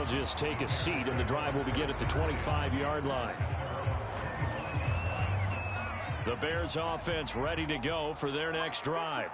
He'll just take a seat, and the drive will begin at the 25-yard line. The Bears offense ready to go for their next drive.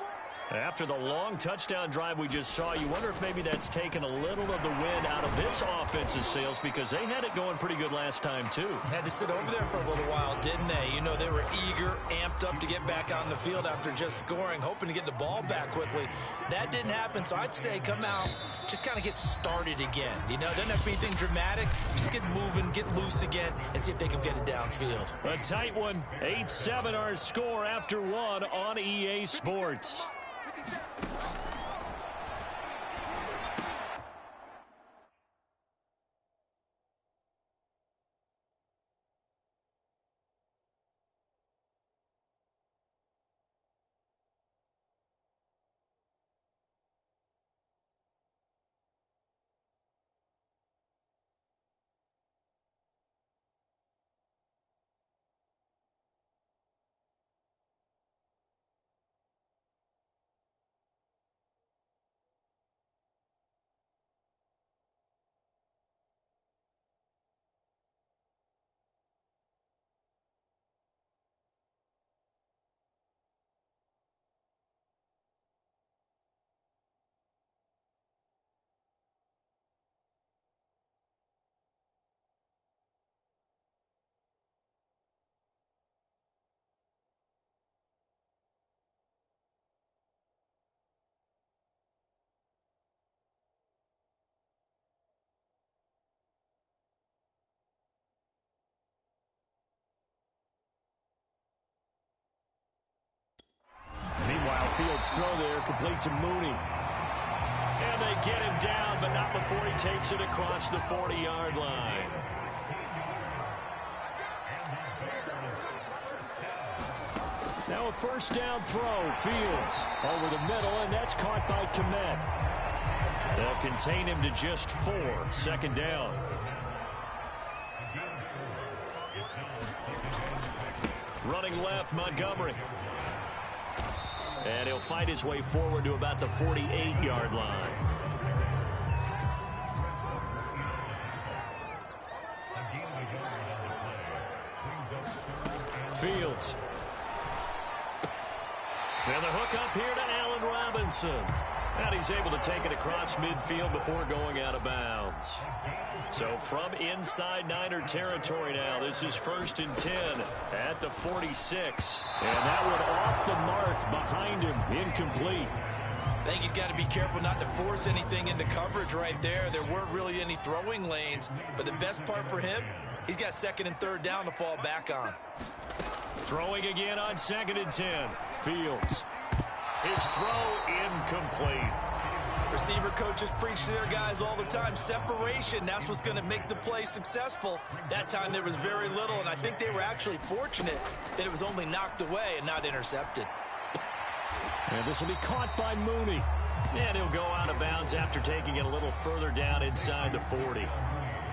After the long touchdown drive we just saw, you wonder if maybe that's taken a little of the wind out of this offense's sails, because they had it going pretty good last time too. Had to sit over there for a little while, didn't they? You know, they were eager, amped up to get back out on the field after just scoring, hoping to get the ball back quickly. That didn't happen, so I'd say come out, just kind of get started again. You know, doesn't have to be anything dramatic. Just get moving, get loose again, and see if they can get it downfield. A tight one. 8-7 our score after one on EA Sports. Meanwhile, Fields' throw there complete to Mooney. And they get him down, but not before he takes it across the 40-yard line. Now a first down throw. Fields over the middle, and that's caught by Kmet. They'll contain him to just 4. Second down. Running left, Montgomery. And he'll fight his way forward to about the 48-yard line. Fields. And the hook up here to Allen Robinson. And he's able to take it across midfield before going out of bounds. So from inside Niner territory now, this is 1st and 10 at the 46. And that one off the mark behind him, incomplete. I think he's got to be careful not to force anything into coverage right there. There weren't really any throwing lanes, but the best part for him, he's got 2nd and 3rd down to fall back on. Throwing again on 2nd and 10. Fields. His throw incomplete. Receiver coaches preach to their guys all the time. Separation, that's what's going to make the play successful. That time there was very little, and I think they were actually fortunate that it was only knocked away and not intercepted. And this will be caught by Mooney. And he'll go out of bounds after taking it a little further down inside the 40.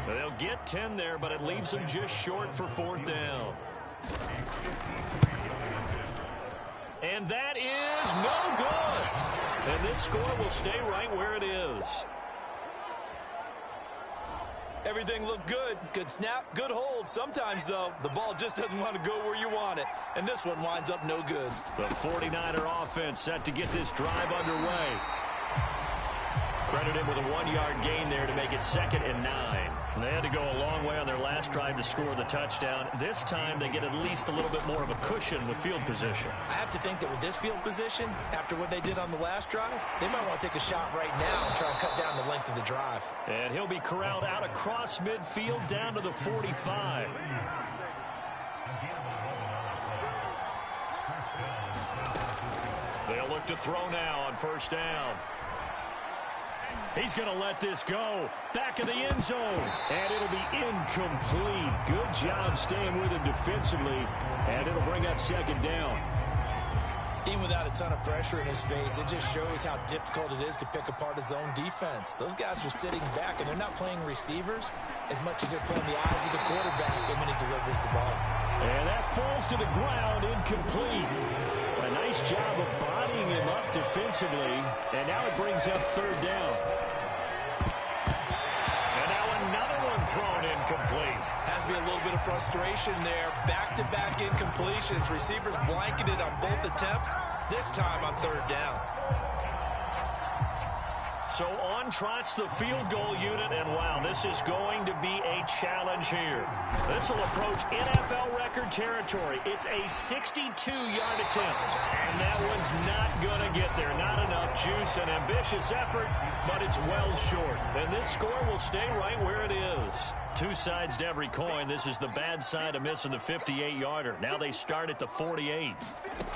They'll get 10 there, but it leaves them just short for 4th down. And that is no good. And this score will stay right where it is. Everything looked good. Good snap, good hold. Sometimes, though, the ball just doesn't want to go where you want it. And this one winds up no good. The 49er offense set to get this drive underway. Credit him with a 1-yard gain there to make it 2nd and 9. They had to go a long way on their last drive to score the touchdown. This time they get at least a little bit more of a cushion with field position. I have to think that with this field position, after what they did on the last drive, they might want to take a shot right now and try and cut down the length of the drive. And he'll be corralled out across midfield down to the 45. They'll look to throw now on 1st down. He's going to let this go. Back of the end zone. And it'll be incomplete. Good job staying with him defensively. And it'll bring up 2nd down. Even without a ton of pressure in his face, it just shows how difficult it is to pick apart his own defense. Those guys are sitting back, and they're not playing receivers as much as they're playing the eyes of the quarterback and when he delivers the ball. And that falls to the ground, incomplete. A nice job of bodying him up defensively. And now it brings up 3rd down. And now a incomplete. Has to be a little bit of frustration there. Back-to-back incompletions. Receivers blanketed on both attempts. This time on third down. So on trots the field goal unit, and wow, this is going to be a challenge here. This will approach NFL record territory. It's a 62-yard attempt, and that one's not going to get there. Not enough juice, an ambitious effort, but it's well short. And this score will stay right where it is. Two sides to every coin. This is the bad side of missing the 58-yarder. Now they start at the 48.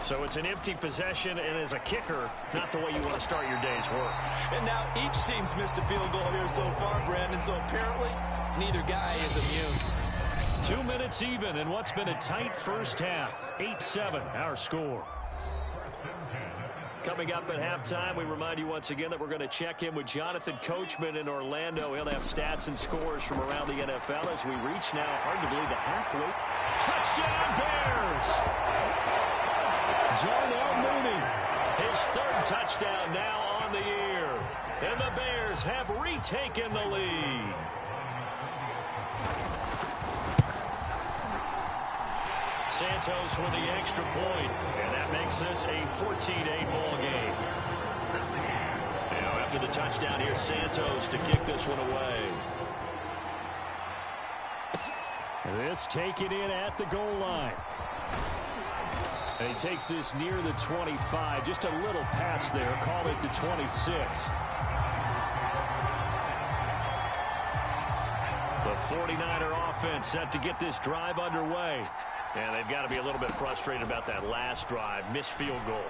So it's an empty possession, and as a kicker, not the way you want to start your day's work. And now each team's missed a field goal here so far, Brandon, so apparently neither guy is immune. 2 minutes even in what's been a tight first half. 8-7, our score. Coming up at halftime, we remind you once again that we're going to check in with Jonathan Coachman in Orlando. He'll have stats and scores from around the NFL as we reach now, hard to believe, the halfway. Touchdown, Bears! Darnell Mooney, his third touchdown now on the year. And the Bears have retaken the lead. Santos with the extra point, and that makes this a 14-8 ball game. Now after the touchdown, here's Santos to kick this one away. This taken in at the goal line. And he takes this near the 25, just a little past there, call it the 26. The 49er offense set to get this drive underway. And they've got to be a little bit frustrated about that last drive, missed field goal.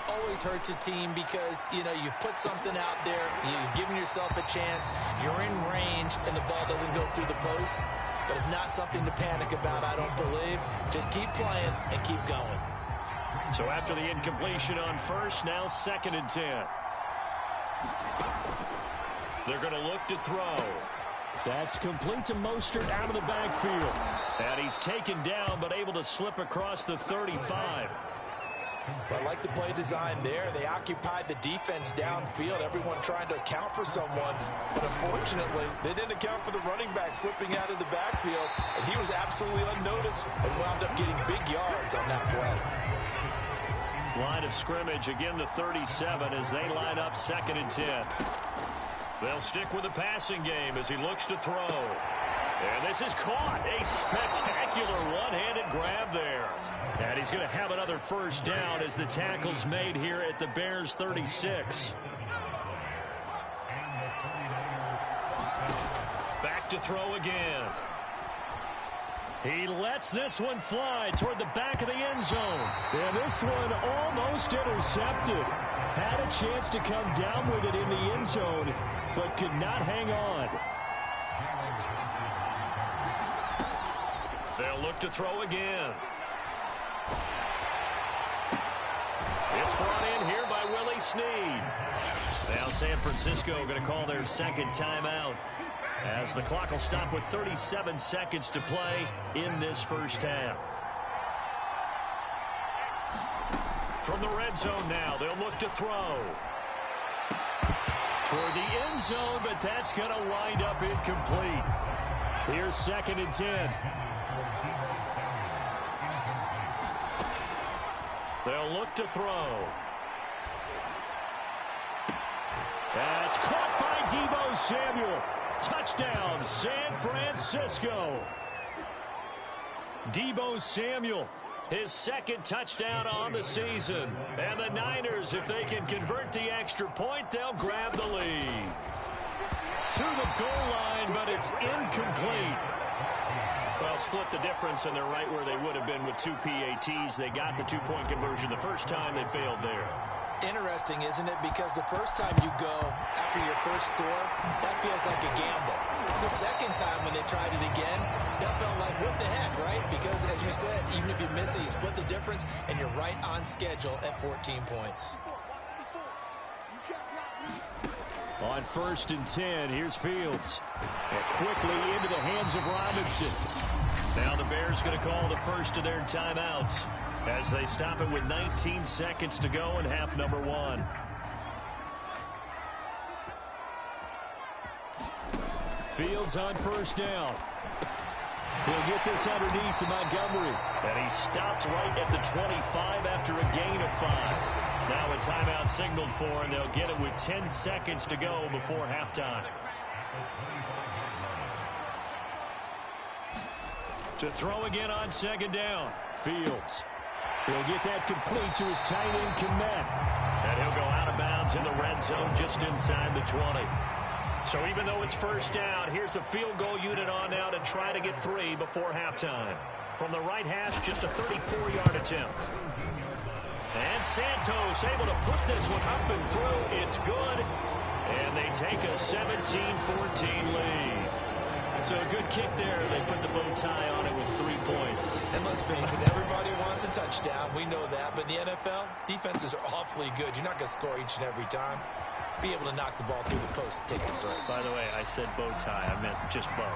Always hurts a team because, you know, you've put something out there, you've given yourself a chance, you're in range, and the ball doesn't go through the post. But it's not something to panic about, I don't believe. Just keep playing and keep going. So after the incompletion on first, now 2nd and 10. They're going to look to throw. That's complete to Mostert out of the backfield. And he's taken down, but able to slip across the 35. I like the play design there. They occupied the defense downfield, everyone trying to account for someone. But unfortunately, they didn't account for the running back slipping out of the backfield. And he was absolutely unnoticed and wound up getting big yards on that play. Line of scrimmage, again the 37 as they line up 2nd and 10. They'll stick with the passing game as he looks to throw. And this is caught. A spectacular one-handed grab there. And he's going to have another first down as the tackle's made here at the Bears 36. Back to throw again. He lets this one fly toward the back of the end zone. And this one almost intercepted. Had a chance to come down with it in the end zone, but could not hang on. They'll look to throw again. It's brought in here by Willie Snead. Now San Francisco going to call their 2nd timeout as the clock will stop with 37 seconds to play in this first half. From the red zone now, they'll look to throw. Toward the end zone, but that's going to wind up incomplete. Here's 2nd and 10. They'll look to throw. That's caught by Deebo Samuel. Touchdown, San Francisco. Deebo Samuel, his 2nd touchdown on the season. And the Niners, if they can convert the extra point, they'll grab the lead. To the goal line, but it's incomplete. Well, split the difference, and they're right where they would have been with 2 PATs. They got the 2-point conversion the first time. They failed there. Interesting, isn't it? Because the first time you go after your first score, that feels like a gamble. The second time when they tried it again, that felt like, what the heck, right? Because, as you said, even if you miss it, you split the difference, and you're right on schedule at 14 points. On 1st and 10, here's Fields. And quickly into the hands of Robinson. Now the Bears going to call the first of their timeouts as they stop it with 19 seconds to go in half number 1. Fields on 1st down. He'll get this underneath to Montgomery. And he stopped right at the 25 after a gain of 5. Now a timeout signaled for, and they'll get it with 10 seconds to go before halftime. To throw again on second down. Fields. He'll get that complete to his tight end, Kmet. And he'll go out of bounds in the red zone just inside the 20. So even though it's first down, here's the field goal unit on now to try to get 3 before halftime. From the right hash, just a 34-yard attempt. And Santos able to put this one up and through. It's good. And they take a 17-14 lead. So a good kick there. They put the bow tie on it with 3 points. And let's face it, everybody wants a touchdown. We know that. But in the NFL, defenses are awfully good. You're not going to score each and every time. Be able to knock the ball through the post and take the throw. By the way, I said bow tie. I meant just bow.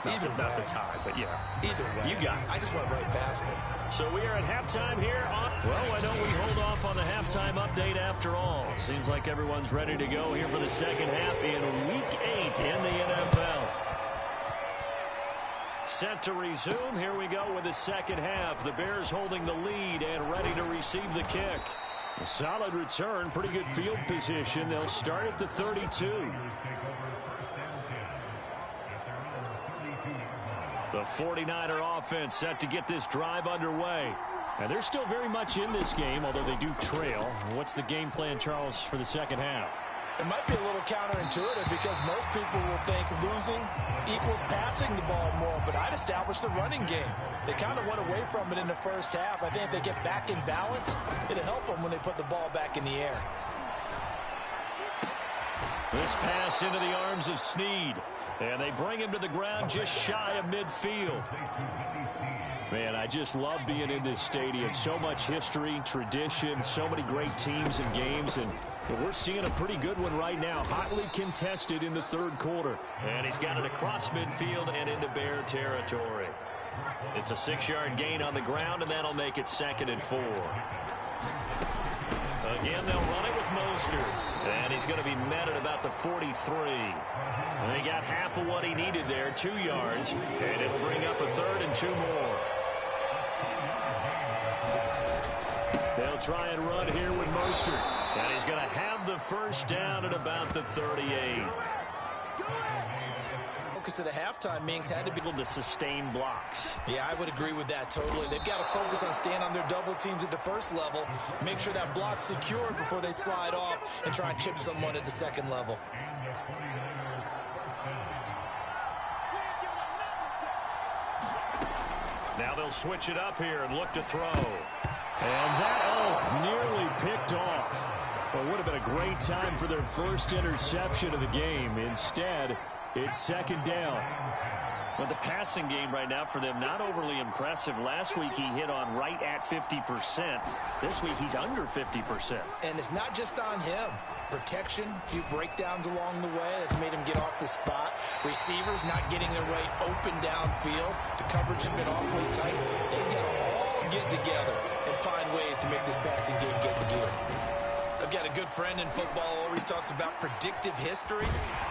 Not the tie, but yeah. Either way. You got it. I just went right past it. So we are at halftime here. Well, why don't we hold off on the halftime update after all? Seems like everyone's ready to go here for the second half in Week 8 in the NFL. Set to resume. Here we go with the second half. The Bears holding the lead and ready to receive the kick. A solid return, pretty good field position. They'll start at the 32. The 49er offense set to get this drive underway. And they're still very much in this game, although they do trail. What's the game plan, Charles, for the second half? It might be a little counterintuitive because most people will think losing equals passing the ball more, but I'd establish the running game. They kind of went away from it in the first half. I think if they get back in balance, it'll help them when they put the ball back in the air. This pass into the arms of Snead. And they bring him to the ground just shy of midfield. Man, I just love being in this stadium. So much history, tradition, so many great teams and games, and we're seeing a pretty good one right now. Hotly contested in the third quarter. And he's got it across midfield and into Bear territory. It's a 6-yard gain on the ground, and that'll make it 2nd and 4. Again, they'll run it with Mostert. And he's going to be met at about the 43. And they got half of what he needed there, 2 yards. And it'll bring up a 3rd and 2 more. They'll try and run here with Mostert. And he's going to have the first down at about the 38. Focus of the halftime means had to be able to sustain blocks. Yeah, I would agree with that totally. They've got to focus on staying on their double teams at the first level, make sure that block's secured before they slide off and try and chip someone at the second level. Now they'll switch it up here and look to throw. And that, nearly picked off. Well, would have been a great time for their first interception of the game. Instead, it's 2nd down. But the passing game right now for them, not overly impressive. Last week he hit on right at 50%. This week he's under 50%. And it's not just on him. Protection, a few breakdowns along the way that's made him get off the spot. Receivers not getting their way open downfield. The coverage has been awfully tight. They've got to all get together and find ways to make this passing game get in gear. I've got a good friend in football who always talks about predictive history.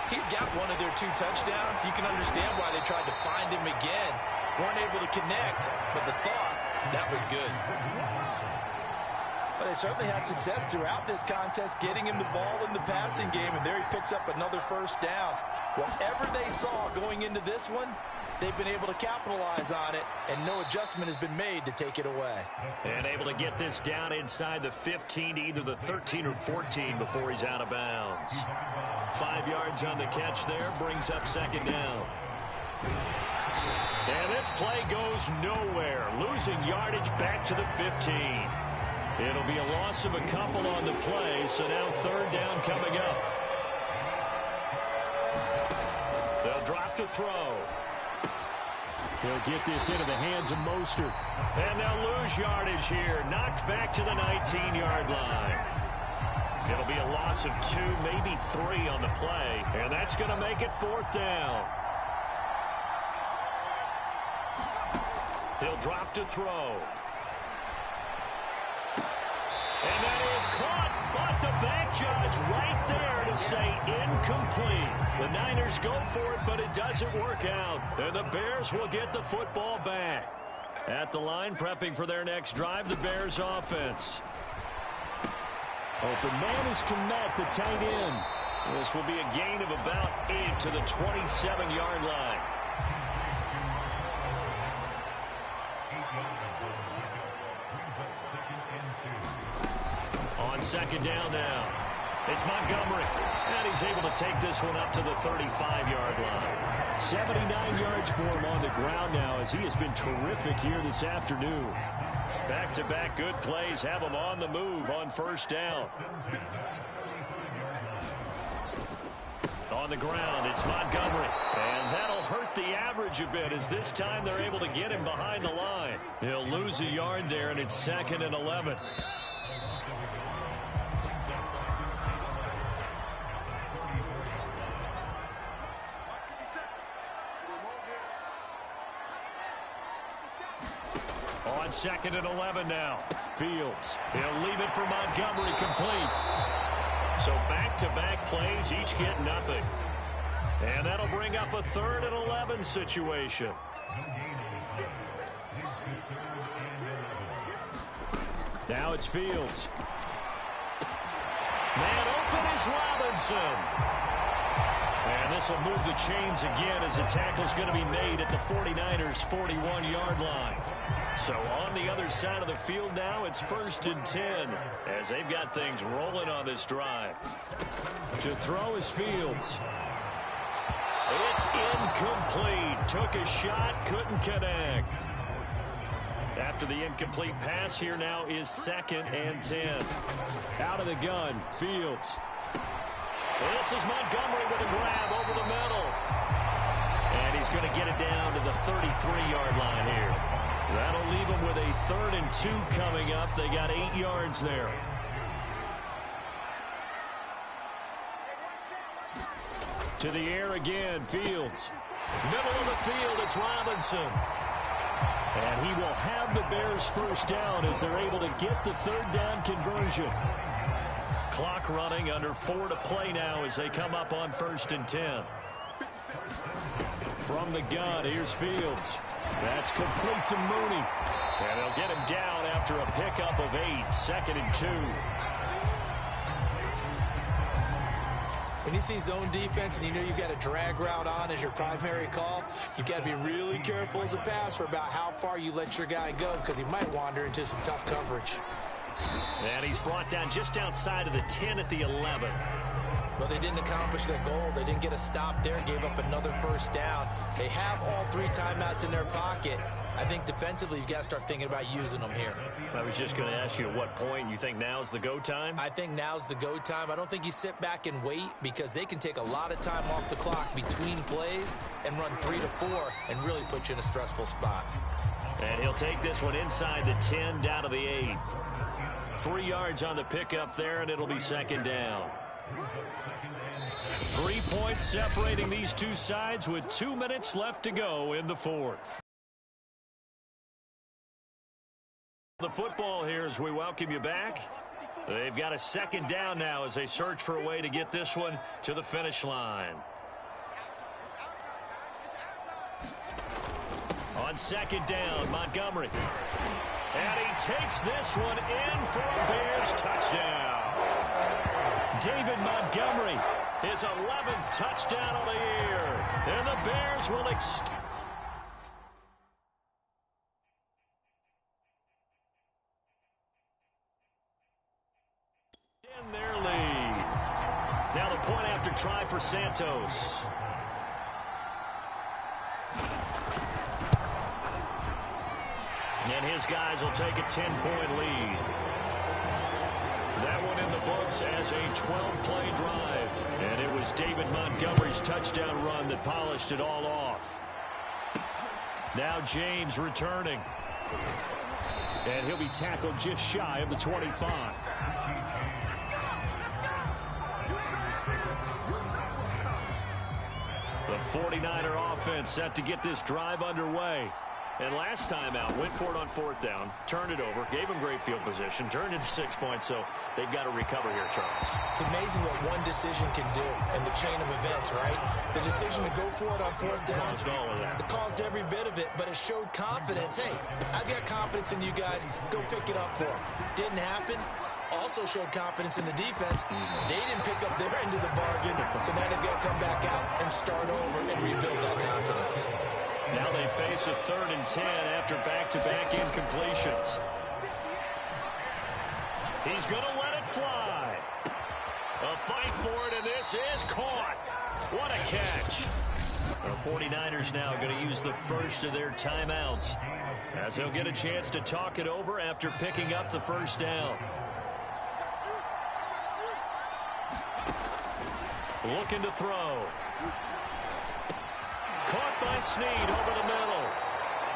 He's got one of their 2 touchdowns. You can understand why they tried to find him again. Weren't able to connect, but the thought, that was good. Well, they certainly had success throughout this contest, getting him the ball in the passing game, and there he picks up another first down. Whatever they saw going into this one, they've been able to capitalize on it, and no adjustment has been made to take it away. And able to get this down inside the 15 to either the 13 or 14 before he's out of bounds. 5 yards on the catch there, brings up 2nd down. And this play goes nowhere, losing yardage back to the 15. It'll be a loss of a couple on the play, so now 3rd down coming up. They'll drop to throw. He'll get this into the hands of Mostert. And they'll lose yardage here. Knocked back to the 19-yard line. It'll be a loss of 2, maybe 3 on the play. And that's going to make it 4th down. He'll drop to throw. And that is caught, but the back judge right there to say incomplete. The Niners go for it, but it doesn't work out. And the Bears will get the football back. At the line, prepping for their next drive, the Bears offense. Open man is Kmet, the tight end. This will be a gain of about 8 to the 27-yard line. On second down now, it's Montgomery. And he's able to take this one up to the 35-yard line. 79 yards for him on the ground now as he has been terrific here this afternoon. Back-to-back good plays have him on the move on first down. On the ground, it's Montgomery. And that'll hurt the average a bit as this time they're able to get him behind the line. He'll lose a yard there, and it's 2nd and 11. On 2nd and 11 now. Fields. He'll leave it for Montgomery, complete. So back-to-back plays, each get nothing. And that'll bring up a 3rd and 11 situation. Now it's Fields. Man open is Robinson. And this will move the chains again as the tackle's going to be made at the 49ers' 41-yard line. So on the other side of the field now, it's 1st and 10 as they've got things rolling on this drive. To throw is Fields. It's incomplete. Took a shot, couldn't connect. After the incomplete pass, here now is 2nd and 10. Out of the gun, Fields. This is Montgomery with a grab over the middle. And he's going to get it down to the 33-yard line here. That'll leave them with a 3rd and 2 coming up. They got 8 yards there. To the air again, Fields. Middle of the field, it's Robinson. And he will have the Bears first down as they're able to get the 3rd down conversion. Clock running, under 4 to play now as they come up on 1st and 10. From the gun, here's Fields. That's complete to Mooney. And they'll get him down after a pickup of 8, 2nd and 2. When you see zone defense and you know you've got a drag route on as your primary call, you've got to be really careful as a passer about how far you let your guy go because he might wander into some tough coverage. And he's brought down just outside of the 10 at the 11. Well, they didn't accomplish their goal. They didn't get a stop there, gave up another first down. They have all 3 timeouts in their pocket. I think defensively you've got to start thinking about using them here. I was just going to ask you at what point you think now's the go time? I think now's the go time. I don't think you sit back and wait because they can take a lot of time off the clock between plays and run 3 to 4 and really put you in a stressful spot. And he'll take this one inside the 10 down to the 8. 3 yards on the pickup there, and it'll be 2nd down. 3 points separating these two sides with 2 minutes left to go in the 4th. The football here as we welcome you back. They've got a 2nd down now as they search for a way to get this one to the finish line. On 2nd down, Montgomery. And he takes this one in for a Bears touchdown. David Montgomery, his 11th touchdown of the year. And the Bears will extend their lead. Now the point after try for Santos. And his guys will take a 10-point lead. That one in the books as a 12-play drive. And it was David Montgomery's touchdown run that polished it all off. Now James returning. And he'll be tackled just shy of the 25. The 49er offense set to get this drive underway. And last time out, went for it on fourth down, turned it over, gave them great field position, turned into 6 points, so they've got to recover here, Charles. It's amazing what one decision can do in the chain of events, right? The decision to go for it on fourth down. Caused all of that. It caused every bit of it, but it showed confidence. Hey, I've got confidence in you guys. Go pick it up for them. Didn't happen. Also showed confidence in the defense. They didn't pick up their end of the bargain, so now they've got to come back out and start over and rebuild that confidence. Now they face a 3rd and 10 after back-to-back incompletions. He's going to let it fly. A fight for it, and this is caught. What a catch. The 49ers now going to use the first of their timeouts, as they'll get a chance to talk it over after picking up the first down. Looking to throw. Caught by Snead over the middle.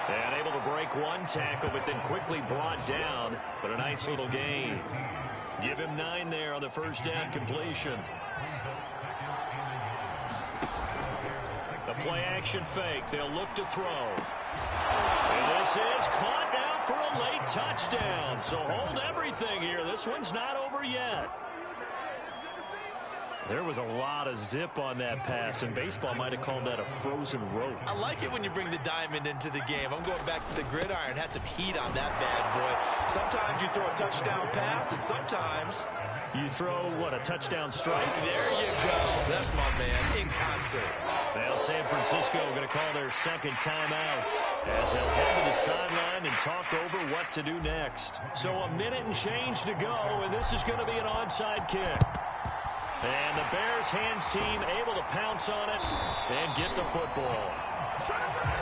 And able to break one tackle, but then quickly brought down. But a nice little gain. Give him 9 there on the first down completion. The play action fake. They'll look to throw. And this is caught now for a late touchdown. So hold everything here. This one's not over yet. There was a lot of zip on that pass, and baseball might have called that a frozen rope. I like it when you bring the diamond into the game. I'm going back to the gridiron. Had some heat on that bad boy. Sometimes you throw a touchdown pass, and sometimes you throw, what, a touchdown strike? There you go. That's my man in concert. Well, San Francisco going to call their second timeout as they'll head to the sideline and talk over what to do next. So a minute and change to go, and this is going to be an onside kick. And the Bears hands team able to pounce on it and get the football.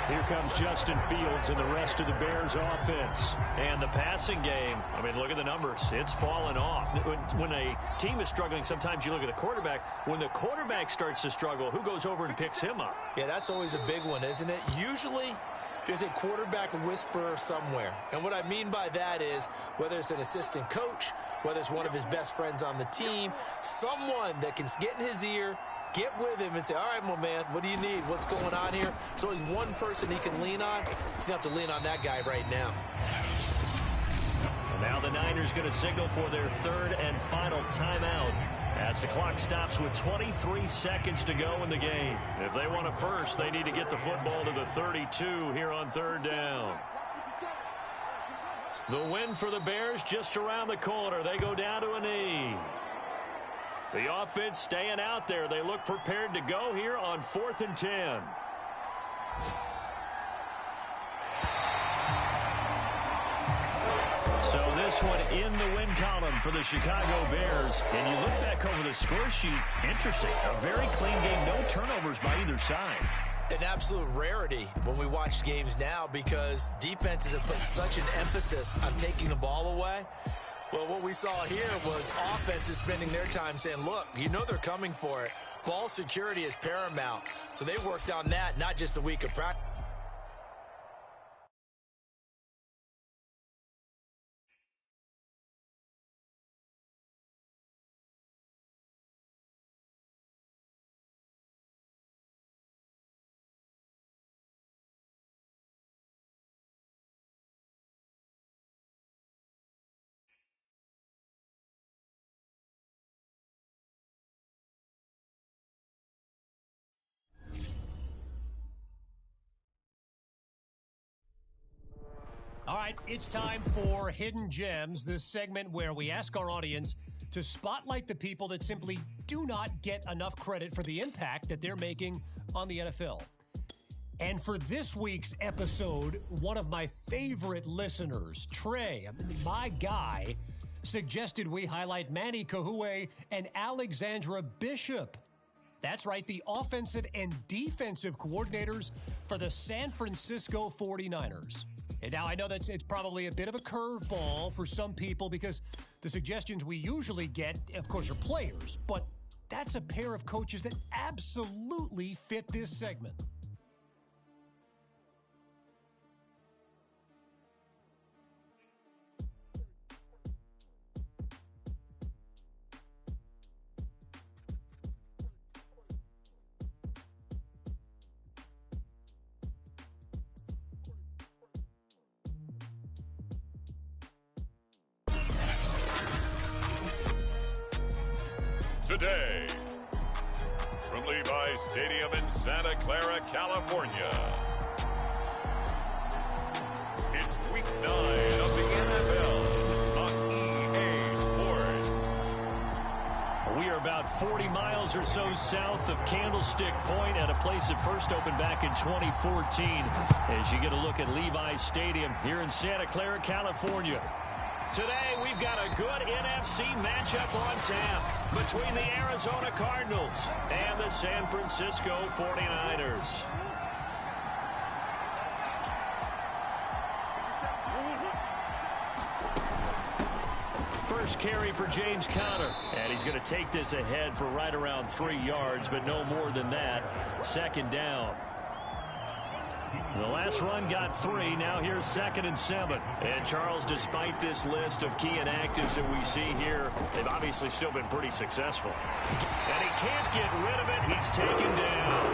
Here comes Justin Fields and the rest of the Bears offense. And the passing game, I mean, look at the numbers. It's fallen off. When a team is struggling, sometimes you look at the quarterback. When the quarterback starts to struggle, who goes over and picks him up? Yeah, that's always a big one, isn't it? Usually there's a quarterback whisperer somewhere. And what I mean by that is whether it's an assistant coach, whether it's one of his best friends on the team, someone that can get in his ear, get with him and say, all right, my man, what do you need? What's going on here? So he's one person he can lean on. He's going to have to lean on that guy right now. And now the Niners going to signal for their 3rd and final timeout as the clock stops with 23 seconds to go in the game. If they want a first, they need to get the football to the 32 here on 3rd down. The win for the Bears just around the corner. They go down to a knee. The offense staying out there. They look prepared to go here on 4th and 10. So this one in the win column for the Chicago Bears. And you look back over the score sheet, interesting. A very clean game, no turnovers by either side. An absolute rarity when we watch games now because defenses have put such an emphasis on taking the ball away. Well, what we saw here was offenses spending their time saying, look, you know they're coming for it. Ball security is paramount. So they worked on that, not just a week of practice. All right, it's time for Hidden Gems, this segment where we ask our audience to spotlight the people that simply do not get enough credit for the impact that they're making on the NFL. And for this week's episode, one of my favorite listeners, Trey, my guy, suggested we highlight Manny Kahue and Alexandra Bishop. That's right, the offensive and defensive coordinators for the San Francisco 49ers. And now I know it's probably a bit of a curveball for some people because the suggestions we usually get, of course, are players. But that's a pair of coaches that absolutely fit this segment. today. From Levi's Stadium in Santa Clara, California, it's Week 9 of the NFL on EA Sports. We are about 40 miles or so south of Candlestick Point at a place that first opened back in 2014 as you get a look at Levi's Stadium here in Santa Clara, California. Today, we've got a good NFC matchup on tap between the Arizona Cardinals and the San Francisco 49ers. First carry for James Conner, and he's going to take this ahead for right around 3 yards, but no more than that. Second down. The last run got 3. Now here's 2nd and 7. And Charles, despite this list of key inactives that we see here, they've obviously still been pretty successful. And he can't get rid of it. He's taken down.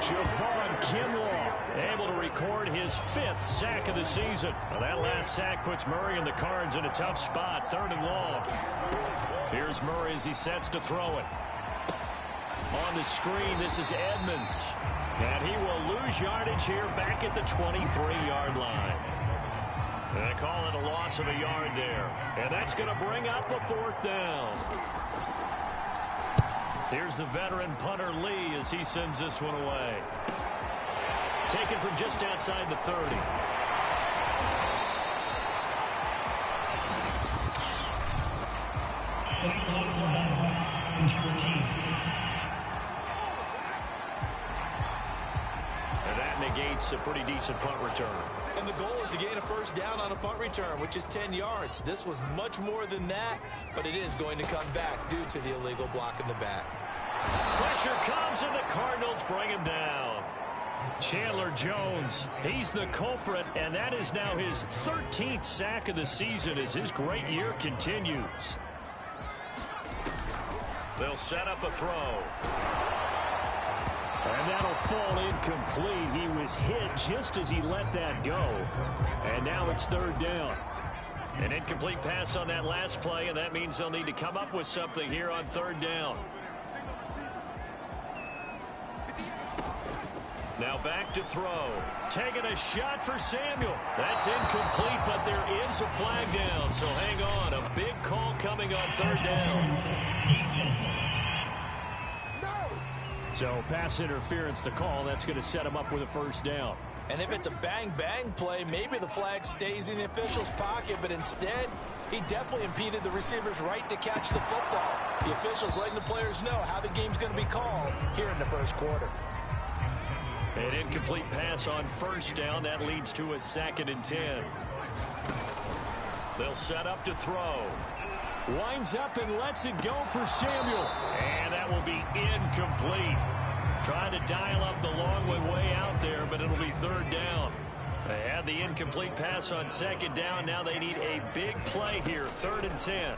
Javon Kinlaw Able to record his 5th sack of the season. Well, that last sack puts Murray and the Cards in a tough spot. 3rd and long. Here's Murray as he sets to throw it. On the screen, this is Edmonds. And he will lose yardage here back at the 23-yard line. And they call it a loss of a yard there. And that's going to bring up a 4th down. Here's the veteran punter Lee as he sends this one away. Taken from just outside the 30. And that negates a pretty decent punt return. And the goal is to gain a first down on a punt return, which is 10 yards. This was much more than that, but it is going to come back due to the illegal block in the back. Pressure comes, and the Cardinals bring him down. Chandler Jones, he's the culprit, and that is now his 13th sack of the season as his great year continues. They'll set up a throw. And that'll fall incomplete. He was hit just as he let that go. And now it's 3rd down. An incomplete pass on that last play, and that means they'll need to come up with something here on 3rd down. Now back to throw. Taking a shot for Samuel. That's incomplete, but there is a flag down, so hang on. A big call coming on 3rd down. So pass interference to call. That's going to set him up with a 1st down. And if it's a bang-bang play, maybe the flag stays in the official's pocket, but instead, he definitely impeded the receiver's right to catch the football. The official's letting the players know how the game's going to be called here in the 1st quarter. An incomplete pass on 1st down. That leads to a 2nd and 10. They'll set up to throw. Winds up and lets it go for Samuel. And that will be incomplete. Trying to dial up the long way out there, but it'll be 3rd down. They had the incomplete pass on 2nd down. Now they need a big play here. 3rd and 10.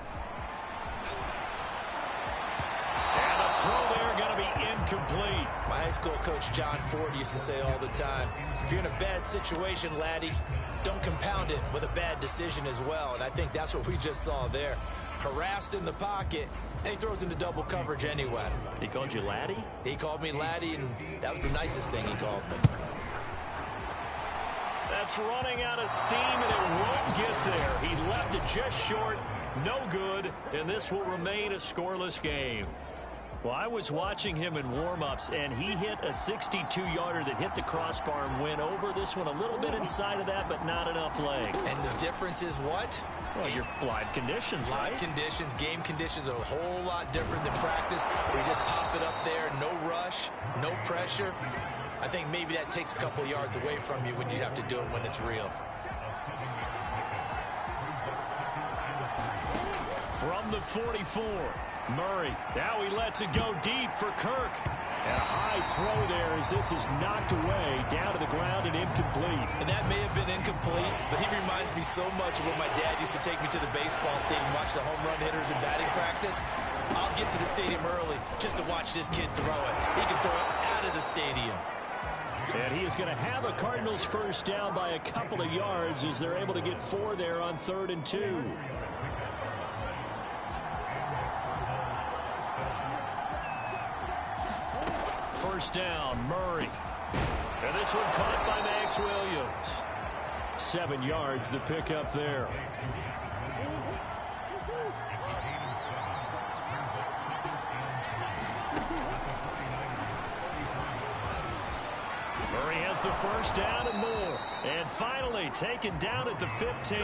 And the throw there going to be incomplete. My high school coach John Ford used to say all the time, if you're in a bad situation, laddie, don't compound it with a bad decision as well. And I think that's what we just saw there. Harassed in the pocket, and he throws into double coverage anyway. He called you laddie? He called me laddie, and that was the nicest thing he called me. That's running out of steam, and it won't get there. He left it just short. No good, and this will remain a scoreless game. Well, I was watching him in warm-ups, and he hit a 62-yarder that hit the crossbar and went over. This one a little bit inside of that, but not enough leg. And the difference is what? Well, your live conditions, right? Live conditions, game conditions are a whole lot different than practice, where you just pop it up there, no rush, no pressure. I think maybe that takes a couple yards away from you when you have to do it when it's real. From the 44, Murray. Now he lets it go deep for Kirk. And a high throw there as this is knocked away, down to the ground and incomplete. And that may have been incomplete, but he reminds me so much of when my dad used to take me to the baseball stadium, watch the home run hitters in batting practice. I'll get to the stadium early just to watch this kid throw it. He can throw it out of the stadium. And he is going to have a Cardinals 1st down by a couple of yards as they're able to get 4 there on 3rd and 2. first down. Murray. And this one caught by Max Williams. 7 yards the pickup there. Murray has the first down and more. And finally taken down at the 15.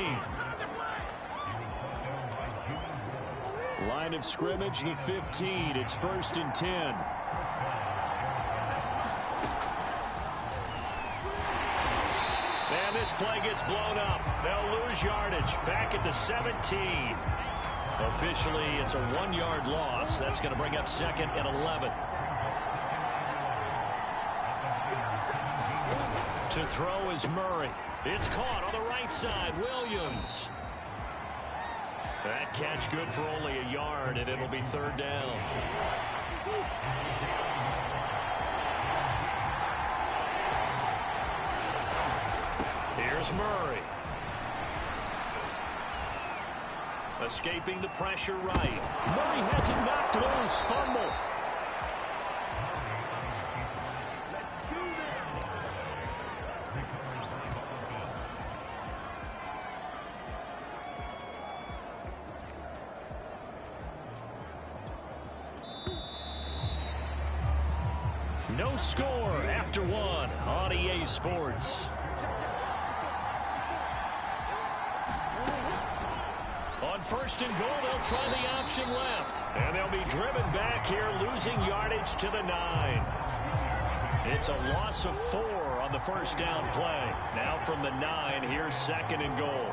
Line of scrimmage, the 15. It's 1st and 10. And this play gets blown up. They'll lose yardage. Back at the 17. Officially, it's a 1-yard loss. That's going to bring up 2nd and 11. To throw is Murray. It's caught on the right side. Williams. That catch good for only a yard, and it'll be 3rd down. Here's Murray. Escaping the pressure right. Murray has it knocked loose. Fumble. No score after 1 on EA Sports. On 1st and goal, they'll try the option left. And they'll be driven back here, losing yardage to the 9. It's a loss of 4 on the first down play. Now from the 9, here's 2nd and goal.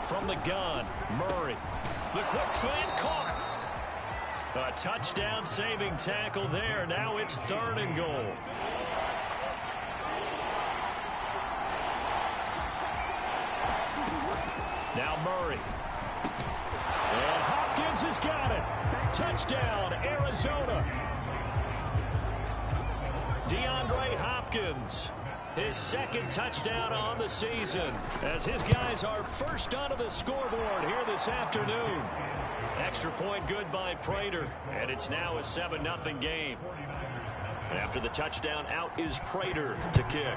From the gun, Murray. The quick slant caught. A touchdown-saving tackle there. Now it's 3rd and goal. Now Murray. And Hopkins has got it. Touchdown, Arizona. DeAndre Hopkins. His 2nd touchdown on the season as his guys are first onto the scoreboard here this afternoon. Extra point good by Prater, and it's now a 7-0 game. After the touchdown, out is Prater to kick.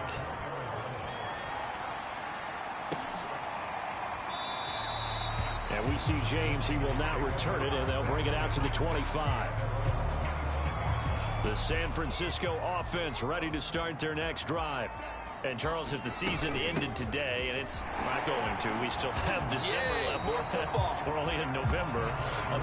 And we see James. He will not return it, and they'll bring it out to the 25. The San Francisco offense ready to start their next drive. And, Charles, if the season ended today, and it's not going to, we still have December left. More football. We're only in November.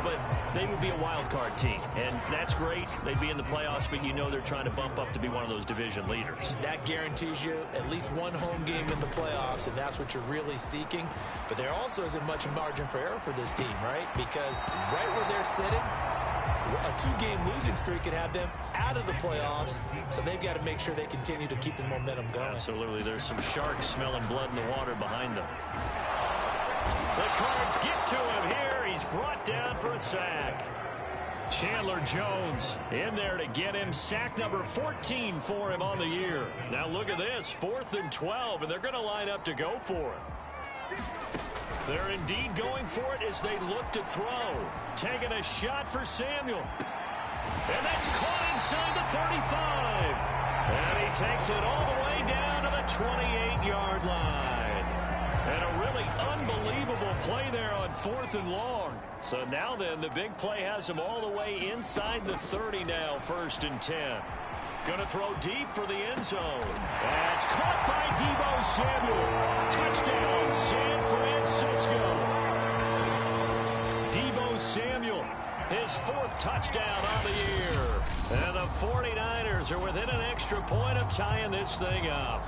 But they would be a wild card team. And that's great. They'd be in the playoffs, but you know they're trying to bump up to be one of those division leaders. That guarantees you at least one home game in the playoffs, and that's what you're really seeking. But there also isn't much margin for error for this team, right? Because right where they're sitting, a 2-game losing streak could have them out of the playoffs, so they've got to make sure they continue to keep the momentum going. Absolutely. There's some sharks smelling blood in the water behind them. The Cards get to him here. He's brought down for a sack. Chandler Jones in there to get him. Sack number 14 for him on the year. Now look at this. 4th and 12, and they're going to line up to go for it. They're indeed going for it as they look to throw. Taking a shot for Samuel. And that's caught inside the 35. And he takes it all the way down to the 28-yard line. And a really unbelievable play there on 4th and long. So now then, the big play has him all the way inside the 30 now, 1st and 10. Going to throw deep for the end zone. That's caught by Deebo Samuel. Touchdown, San Francisco. Deebo Samuel, his 4th touchdown on the year. And the 49ers are within an extra point of tying this thing up.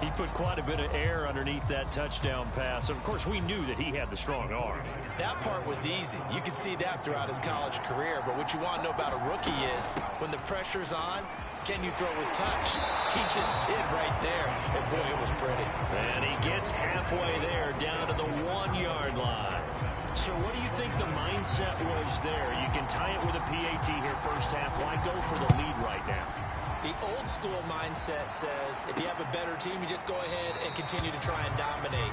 He put quite a bit of air underneath that touchdown pass. Of course, we knew that he had the strong arm. That part was easy. You could see that throughout his college career. But what you want to know about a rookie is when the pressure's on, can you throw with touch? He just did right there. And, boy, it was pretty. And he gets halfway there down to the 1-yard line. So what do you think the mindset was there? You can tie it with a PAT here first half. Why go for the lead right now? The old school mindset says if you have a better team, you just go ahead and continue to try and dominate.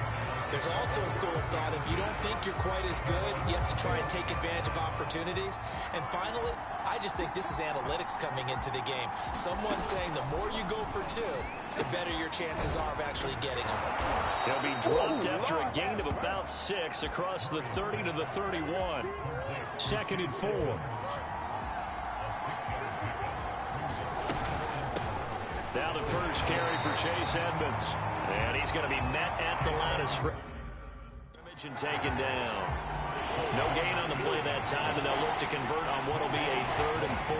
There's also a school of thought, if you don't think you're quite as good, you have to try and take advantage of opportunities. And finally, I just think this is analytics coming into the game. Someone saying the more you go for two, the better your chances are of actually getting them. He'll be dropped after a gain of about 6 across the 30 to the 31. 2nd and 4. Now the first carry for Chase Edmonds. And he's going to be met at the line of scrimmage and taken down. No gain on the play that time, and they'll look to convert on what will be a 3rd and 4.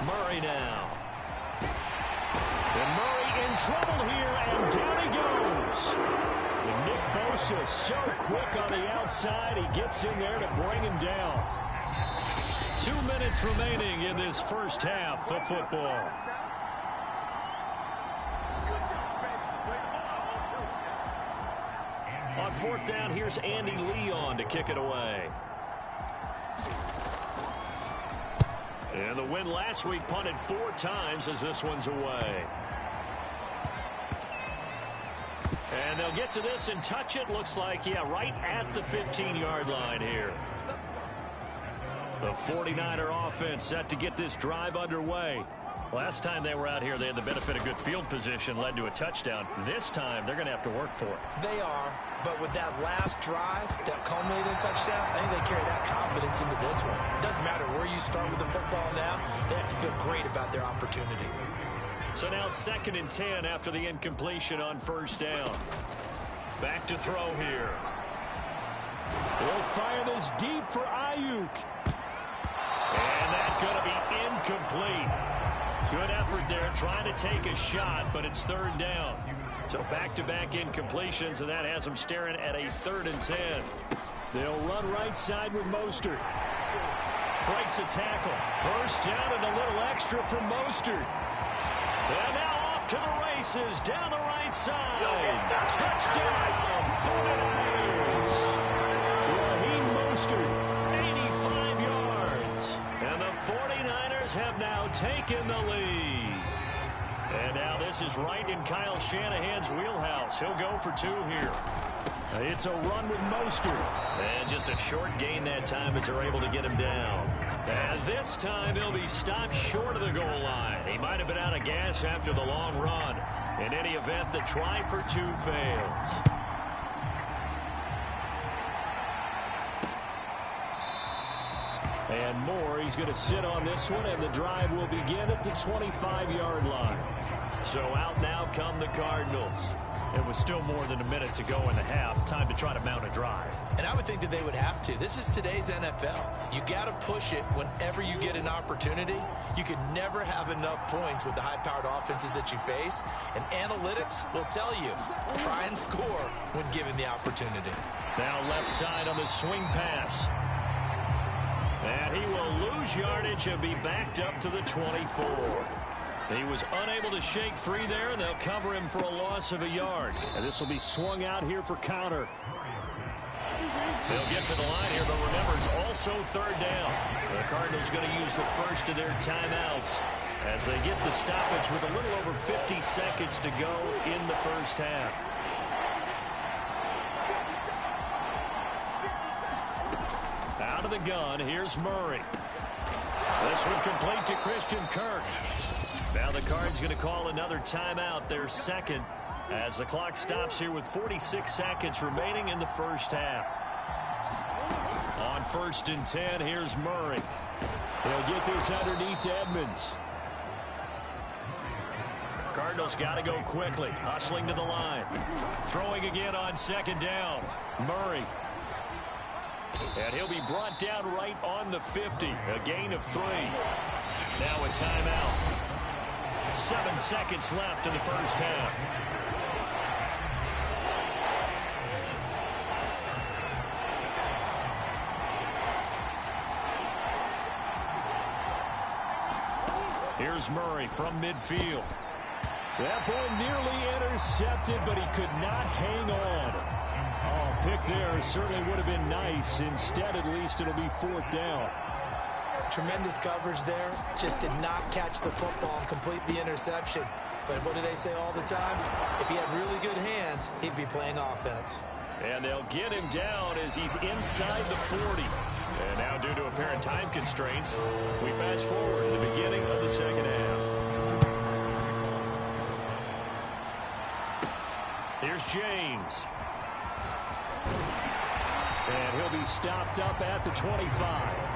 Murray now. And Murray in trouble here, and down he goes. And Nick Bosa so quick on the outside, he gets in there to bring him down. 2 minutes remaining in this first half of football. On 4th down, here's Andy Leon to kick it away. And the win last week punted 4 times as this one's away. And they'll get to this and touch it. Looks like, yeah, right at the 15-yard line here. The 49er offense set to get this drive underway. Last time they were out here, they had the benefit of good field position, led to a touchdown. This time, they're going to have to work for it. They are, but with that last drive that culminated in touchdown, I think they carry that confidence into this one. It doesn't matter where you start with the football now. They have to feel great about their opportunity. So now 2nd and 10 after the incompletion on 1st down. Back to throw here. They'll fire this deep for Ayuk. And that's going to be incomplete. Good effort there, trying to take a shot, but it's 3rd down. So back-to-back incompletions, and that has them staring at a 3rd and 10. They'll run right side with Mostert. Breaks a tackle. 1st down and a little extra from Mostert. And now off to the races, down the right side. Touchdown, 49ers. Raheem Mostert. 85 yards. And the 49ers have now taken the lead. And now this is right in Kyle Shanahan's wheelhouse. He'll go for 2 here. It's a run with Mostert. And just a short gain that time as they're able to get him down. And this time he'll be stopped short of the goal line. He might have been out of gas after the long run. In any event, the try for 2 fails. And Moore, he's going to sit on this one, and the drive will begin at the 25-yard line. So out now come the Cardinals. It was still more than a minute to go in the half. Time to try to mount a drive. And I would think that they would have to. This is today's NFL. You got to push it whenever you get an opportunity. You can never have enough points with the high-powered offenses that you face. And analytics will tell you, try and score when given the opportunity. Now left side on the swing pass. And he will lose yardage and be backed up to the 24. He was unable to shake free there, and they'll cover him for a loss of a yard. And this will be swung out here for counter. They'll get to the line here, but remember, it's also 3rd down. The Cardinals going to use the first of their timeouts as they get the stoppage with a little over 50 seconds to go in the first half. Out of the gun, here's Murray. This one complete to Christian Kirk. Now the Cards going to call another timeout, their 2nd, as the clock stops here with 46 seconds remaining in the first half. On 1st and 10, here's Murray. They'll get this underneath to Edmonds. Cardinals got to go quickly, hustling to the line. Throwing again on 2nd down. Murray. And he'll be brought down right on the 50. A gain of 3. Now a timeout. 7 seconds left in the first half. Here's Murray from midfield. That ball nearly intercepted, but he could not hang on. Oh, pick there certainly would have been nice. Instead, at least, it'll be 4th down. Tremendous coverage there. Just did not catch the football and complete the interception. But what do they say all the time? If he had really good hands, he'd be playing offense. And they'll get him down as he's inside the 40. And now, due to apparent time constraints, we fast forward to the beginning of the second half. Here's James. And he'll be stopped up at the 25.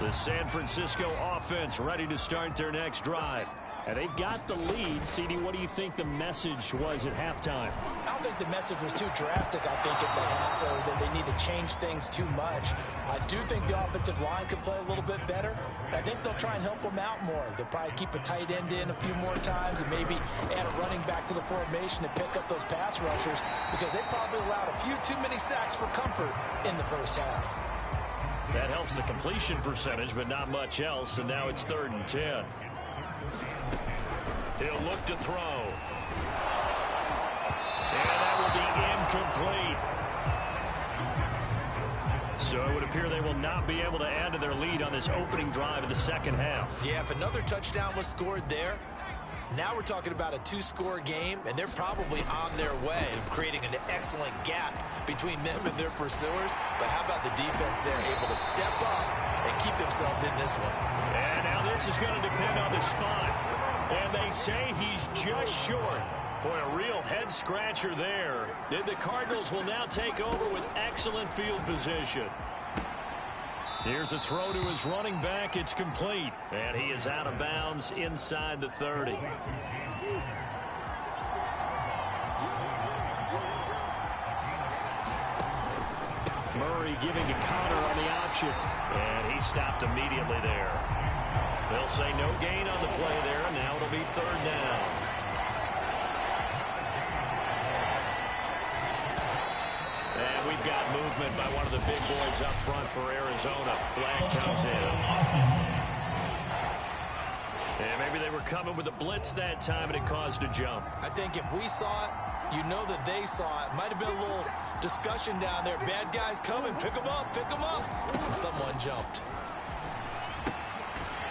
The San Francisco offense ready to start their next drive. And they've got the lead. CD, what do you think the message was at halftime? I don't think the message was too drastic, I think, at the half, or that they need to change things too much. I do think the offensive line could play a little bit better. I think they'll try and help them out more. They'll probably keep a tight end in a few more times and maybe add a running back to the formation to pick up those pass rushers, because they probably allowed a few too many sacks for comfort in the first half. That helps the completion percentage, but not much else, and now it's 3rd and 10. He'll look to throw. And that will be incomplete. So it would appear they will not be able to add to their lead on this opening drive of the second half. Yeah, if another touchdown was scored there, now we're talking about a 2-score game, and they're probably on their way of creating an excellent gap between them and their pursuers. But how about the defense there, able to step up and keep themselves in this one? And now this is going to depend on the spot. And they say he's just short. Boy, a real head-scratcher there. The Cardinals will now take over with excellent field position. Here's a throw to his running back. It's complete. And he is out of bounds inside the 30. Murray giving a counter on the option. And he stopped immediately there. They'll say no gain on the play there, and now it'll be 3rd down. And we've got movement by one of the big boys up front for Arizona. Flag comes in. And maybe they were coming with a blitz that time, and it caused a jump. I think if we saw it, you know that they saw it. Might have been a little discussion down there. Bad guys coming. Pick them up. Pick them up. And someone jumped.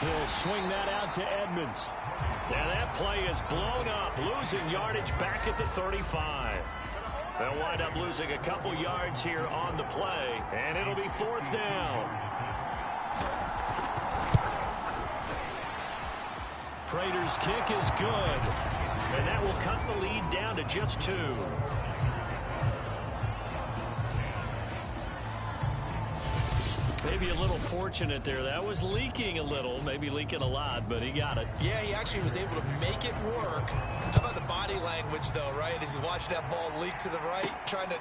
He'll swing that out to Edmonds. Now that play is blown up, losing yardage back at the 35. They'll wind up losing a couple yards here on the play, and it'll be 4th down. Prater's kick is good, and that will cut the lead down to just 2. Maybe a little fortunate there. That was leaking a little, maybe leaking a lot, but he got it. Yeah, he actually was able to make it work. How about the body language, though, right? As he watched that ball leak to the right, trying to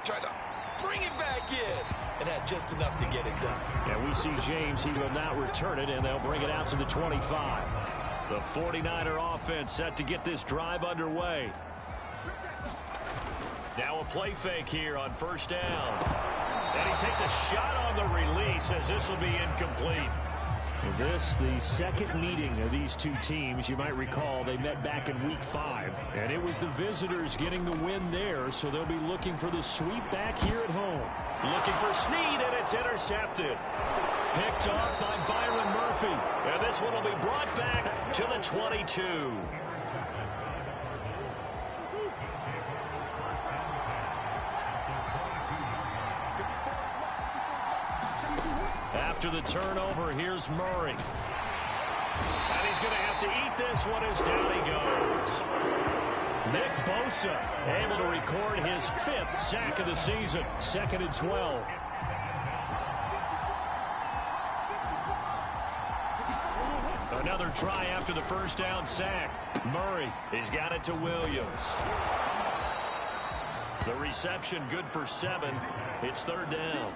bring it back in, and had just enough to get it done. Yeah, we see James. He will not return it, and they'll bring it out to the 25. The 49er offense set to get this drive underway. Now a play fake here on 1st down. And he takes a shot on the release as this will be incomplete. This, the second meeting of these two teams. You might recall they met back in Week 5. And it was the visitors getting the win there, so they'll be looking for the sweep back here at home. Looking for Snead, and it's intercepted. Picked off by Byron Murphy. And this one will be brought back to the 22. After the turnover, here's Murray. And he's going to have to eat this one as down he goes. Nick Bosa able to record his 5th sack of the season. 2nd and 12. Another try after the 1st down sack. Murray, he's got it to Williams. The reception good for 7. It's 3rd down.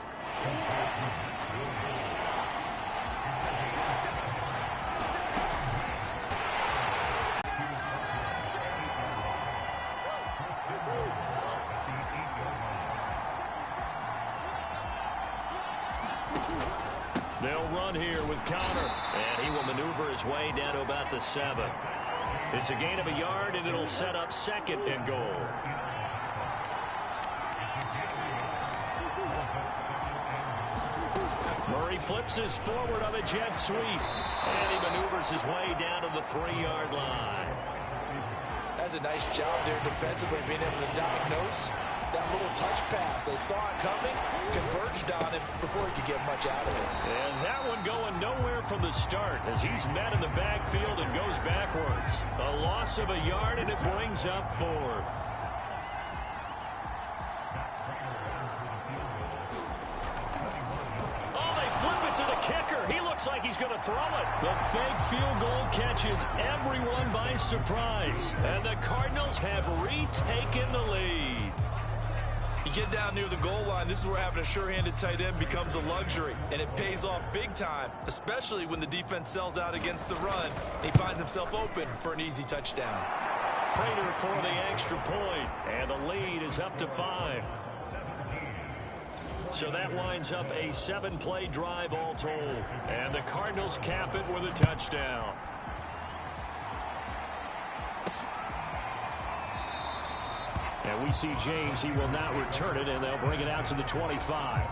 They'll run here with Connor, and he will maneuver his way down to about the 7. It's a gain of a yard, and it'll set up 2nd and goal. flips his forward on a jet sweep. And he maneuvers his way down to the 3-yard line. That's a nice job there defensively, being able to diagnose that little touch pass. They saw it coming, converged on it before he could get much out of it. And that one going nowhere from the start as he's met in the backfield and goes backwards. A loss of a yard, and it brings up 4th. Oh, they flip it to the kicker. He looks like he's going to throw it. The fake field goal catches everyone by surprise. And the Cardinals have retaken the lead. You get down near the goal line, this is where having a sure-handed tight end becomes a luxury, and it pays off big time, especially when the defense sells out against the run. He finds himself open for an easy touchdown. Prater for the extra point, and the lead is up to 5. So that winds up a 7-play drive all told, and the Cardinals cap it with a touchdown. And we see James. He will not return it, and they'll bring it out to the 25.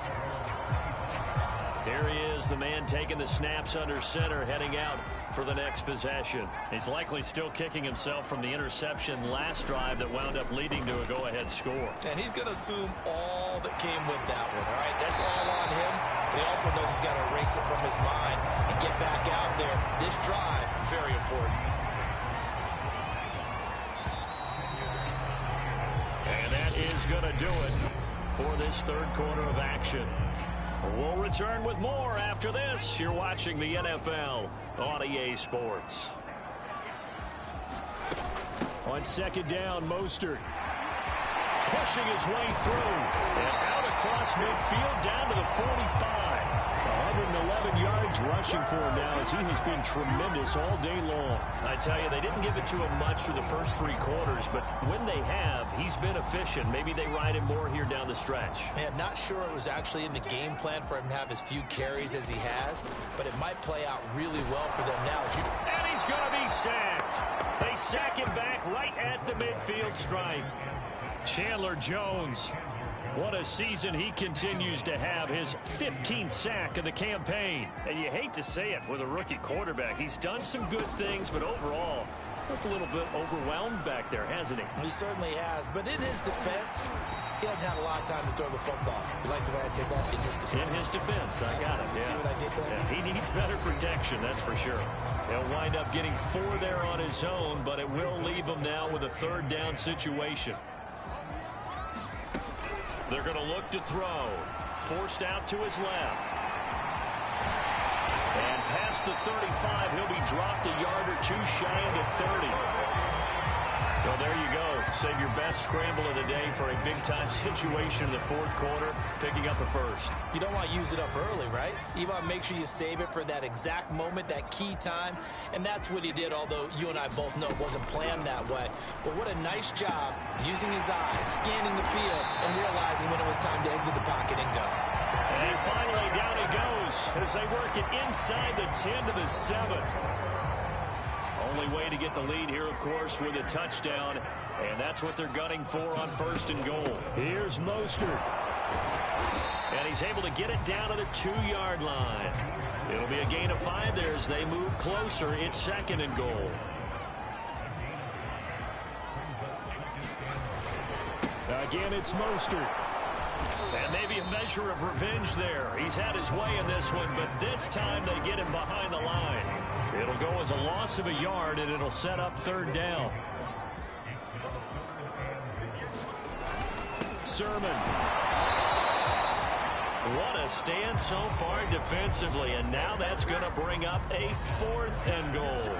Here he is, the man taking the snaps under center, heading out for the next possession. He's likely still kicking himself from the interception last drive that wound up leading to a go-ahead score. And he's going to assume all that came with that one, all right? That's all on him. But he also knows he's got to erase it from his mind and get back out there. This drive, very important. And that is going to do it for this third quarter of action. We'll return with more after this. You're watching the NFL on EA Sports. On second down, Mostert pushing his way through and out across midfield down to the 45. 111 yards rushing for him now as he has been tremendous all day long. I tell you, they didn't give it to him much through the first 3 quarters, but when they have, he's been efficient. Maybe they ride him more here down the stretch. Man, not sure it was actually in the game plan for him to have as few carries as he has, but it might play out really well for them now. And he's going to be sacked. They sack him back right at the midfield stripe. Chandler Jones, what a season he continues to have, his 15th sack of the campaign. And you hate to say it with a rookie quarterback. He's done some good things, but overall, looked a little bit overwhelmed back there, hasn't he? He certainly has, but in his defense, he hasn't had a lot of time to throw the football. You like the way I said that? In his defense. In his defense, I got it. You see what I did there? Yeah, he needs better protection, that's for sure. He'll wind up getting 4 there on his own, but it will leave him now with a third down situation. They're going to look to throw. Forced out to his left. And past the 35, he'll be dropped a yard or 2 shy of the 30. So there you go. Save your best scramble of the day for a big-time situation in the fourth quarter, picking up the first. You don't want to use it up early, right? You want to make sure you save it for that exact moment, that key time. And that's what he did, although you and I both know it wasn't planned that way. But what a nice job using his eyes, scanning the field, and realizing when it was time to exit the pocket and go. And finally, down he goes as they work it inside the 10 to the 7. Only way to get the lead here, of course, with a touchdown. And that's what they're gunning for on first and goal. Here's Mostert. And he's able to get it down to the 2-yard line. It'll be a gain of 5 there as they move closer. It's second and goal. Again, it's Mostert. And maybe a measure of revenge there. He's had his way in this one, but this time they get him behind the line. It'll go as a loss of a yard, and it'll set up third down. Sermon. What a stand so far defensively, and now that's going to bring up a 4th and goal.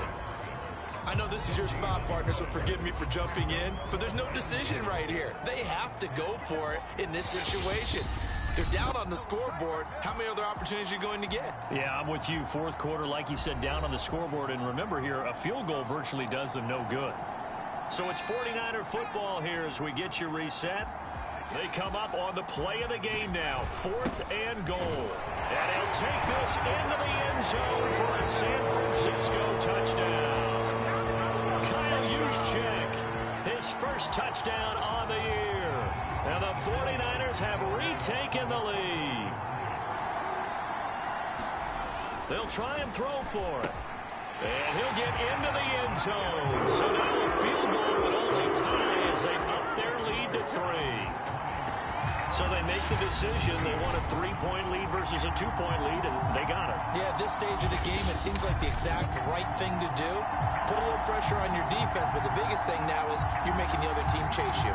I know this is your spot, partner, so forgive me for jumping in, but there's no decision right here. They have to go for it in this situation. They're down on the scoreboard. How many other opportunities are you going to get? Yeah, I'm with you. Fourth quarter, like you said, down on the scoreboard. And remember here, a field goal virtually does them no good. So it's 49er football here as we get you reset. They come up on the play of the game now. 4th and goal. And he'll take this into the end zone for a San Francisco touchdown. Kyle Juszczyk, his first touchdown on the year. And the 49ers have retaken the lead. They'll try and throw for it. And he'll get into the end zone. So now a field goal would only tie as they up their lead to 3. So they make the decision. They want a 3-point lead versus a 2-point lead, and they got it. Yeah, at this stage of the game, it seems like the exact right thing to do. Put a little pressure on your defense, but the biggest thing now is you're making the other team chase you.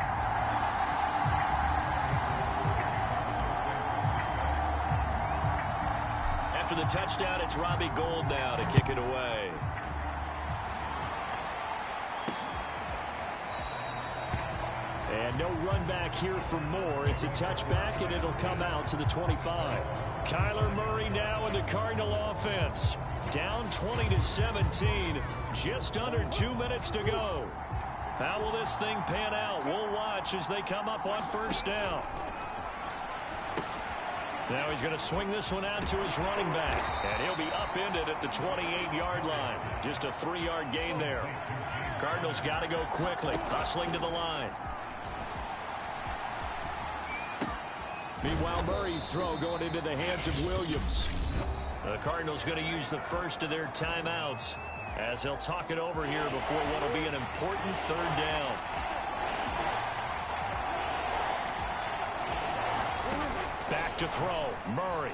After the touchdown, it's Robbie Gould now to kick it away. And no run back here for Moore. It's a touchback, and it'll come out to the 25. Kyler Murray now in the Cardinal offense. Down 20-17. Just under 2 minutes to go. How will this thing pan out? We'll watch as they come up on first down. Now he's going to swing this one out to his running back. And he'll be upended at the 28-yard line. Just a 3-yard gain there. Cardinals got to go quickly. Hustling to the line. Meanwhile, Murray's throw going into the hands of Williams. The Cardinals going to use the first of their timeouts as they'll talk it over here before what will be an important third down. Back to throw. Murray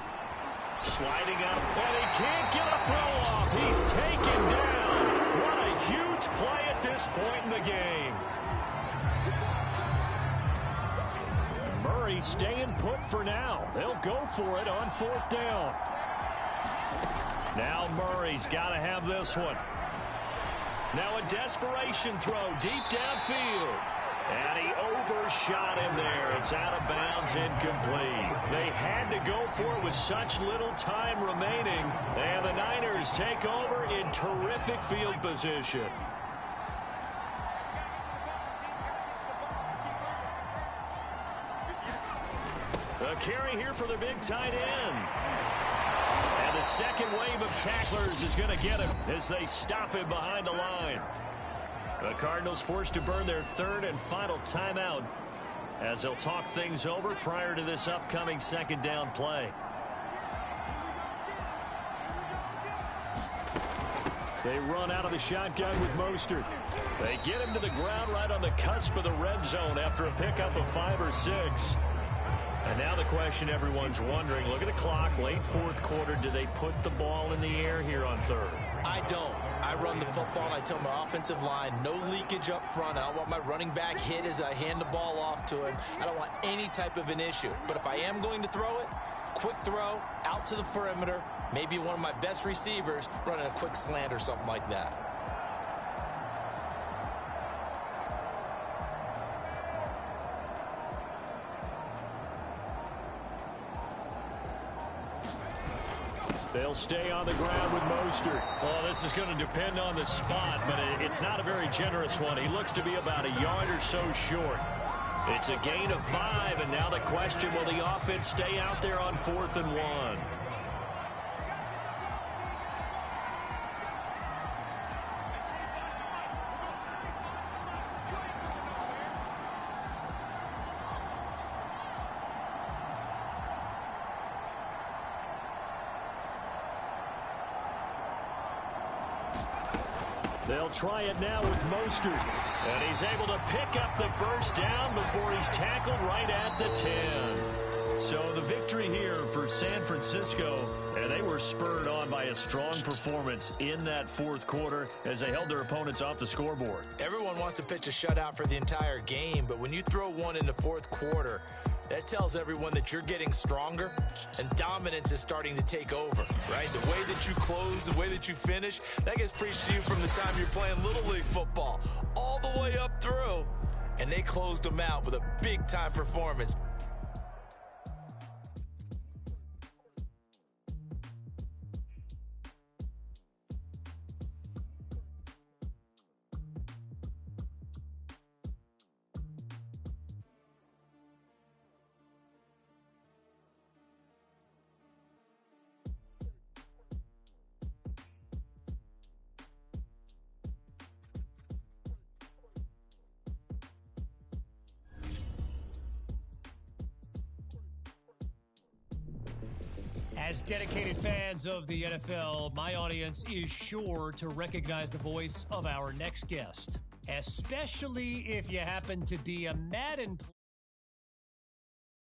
sliding up, and he can't get a throw off. He's taken down. What a huge play at this point in the game. Murray staying put for now. They'll go for it on fourth down. Now Murray's got to have this one. Now a desperation throw deep downfield. And he overshot him there. It's out of bounds, incomplete. They had to go for it with such little time remaining. And the Niners take over in terrific field position. A carry here for the big tight end. And the second wave of tacklers is going to get him as they stop him behind the line. The Cardinals forced to burn their third and final timeout as they'll talk things over prior to this upcoming second down play. They run out of the shotgun with Mostert. They get him to the ground right on the cusp of the red zone after a pickup of 5 or 6. And now the question everyone's wondering, look at the clock, late fourth quarter, do they put the ball in the air here on third? I don't. I run the football, and I tell my offensive line, no leakage up front. I don't want my running back hit as I hand the ball off to him. I don't want any type of an issue. But if I am going to throw it, quick throw, out to the perimeter, maybe one of my best receivers running a quick slant or something like that. They'll stay on the ground with Mostert. Well, this is going to depend on the spot, but it's not a very generous one. He looks to be about a yard or so short. It's a gain of 5, and now the question, will the offense stay out there on 4th and 1? They'll try it now with Mostert. And he's able to pick up the first down before he's tackled right at the 10. So the victory here for San Francisco, and they were spurred on by a strong performance in that fourth quarter as they held their opponents off the scoreboard. Everyone wants to pitch a shutout for the entire game, but when you throw one in the fourth quarter, that tells everyone that you're getting stronger and dominance is starting to take over, right? The way that you close, the way that you finish, that gets preached to you from the time you're playing Little League football all the way up through. And they closed them out with a big-time performance. As dedicated fans of the NFL, my audience is sure to recognize the voice of our next guest, especially if you happen to be a Madden player.